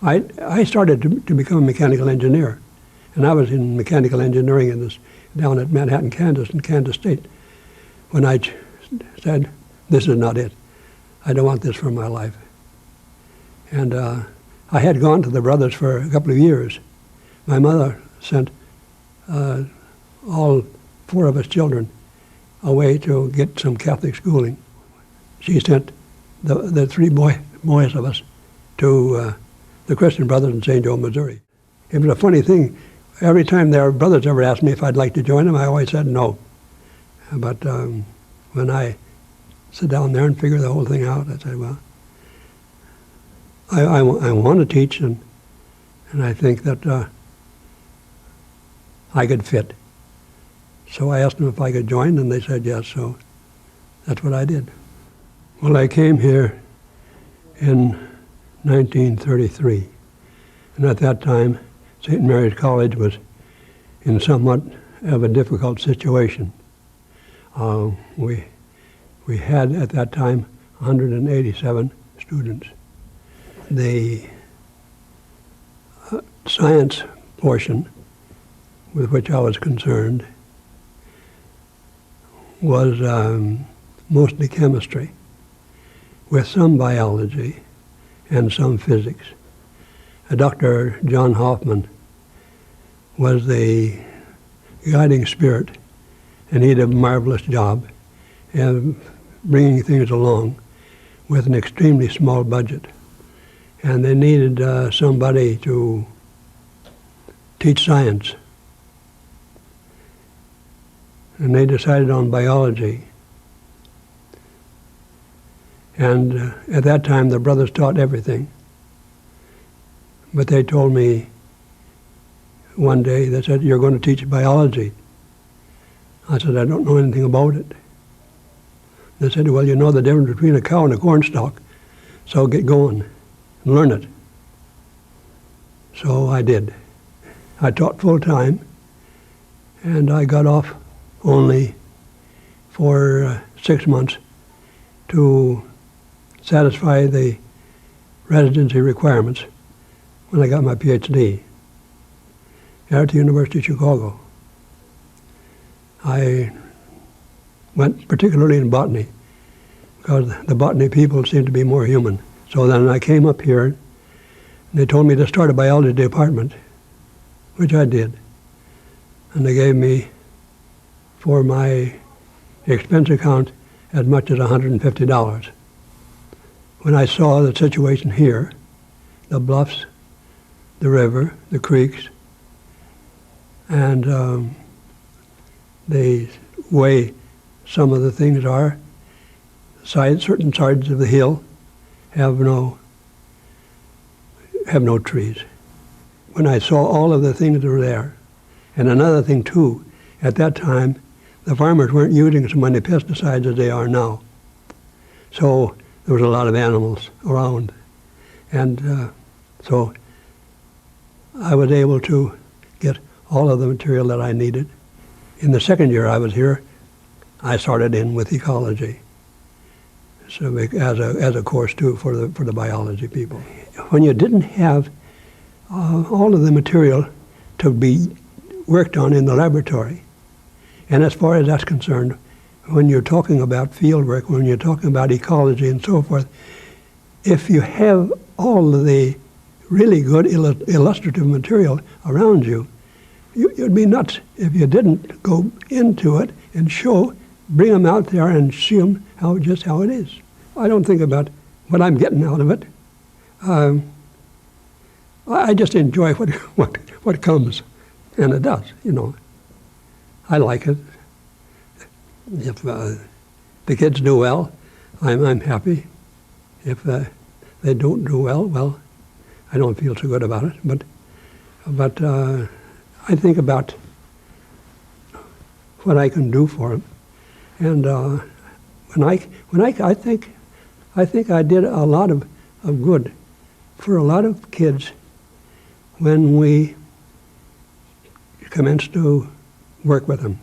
I started to become a mechanical engineer, and I was in mechanical engineering down at Manhattan, Kansas, in Kansas State, when I said, this is not it. I don't want this for my life. And I had gone to the brothers for a couple of years. My mother sent all 4 of us children away to get some Catholic schooling. She sent the 3 boys of us to the Christian Brothers in St. Joe, Missouri. It was a funny thing. Every time their brothers ever asked me if I'd like to join them, I always said no. But when I sit down there and figure the whole thing out, I said, well, I want to teach, and I think that I could fit. So I asked them if I could join, and they said yes, so that's what I did. Well, I came here in 1933, and at that time, St. Mary's College was in somewhat of a difficult situation. We had at that time 187 students. The science portion with which I was concerned was mostly chemistry, with some biology and some physics. Dr. John Hoffman was the guiding spirit, and he did a marvelous job in bringing things along with an extremely small budget. And they needed somebody to teach science. And they decided on biology. And at that time, the brothers taught everything. But they told me one day, they said, you're going to teach biology. I said, I don't know anything about it. They said, well, you know the difference between a cow and a cornstalk, so get going and learn it. So I did. I taught full time, and I got off only for 6 months to satisfy the residency requirements when I got my PhD at the University of Chicago. I went particularly in botany because the botany people seemed to be more human. So then I came up here, and they told me to start a biology department, which I did. And they gave me, for my expense account, as much as $150. When I saw the situation here, the bluffs, the river, the creeks, and the way some of the things are, certain sides of the hill have no trees. When I saw all of the things that were there, and another thing too, at that time, the farmers weren't using so many pesticides as they are now. So there was a lot of animals around. And so I was able to get all of the material that I needed. In the second year I was here, I started in with ecology, so as a course too for the biology people. When you didn't have all of the material to be worked on in the laboratory, and as far as that's concerned, when you're talking about field work, when you're talking about ecology and so forth, if you have all of the really good illustrative material around you, you'd be nuts if you didn't go into it and bring them out there and see them just how it is. I don't think about what I'm getting out of it. I just enjoy what comes, and it does, you know. I like it. If the kids do well, I'm happy. If they don't do well, I don't feel so good about it. But I think about what I can do for them, and I think I did a lot of good for a lot of kids when we commenced to work with them.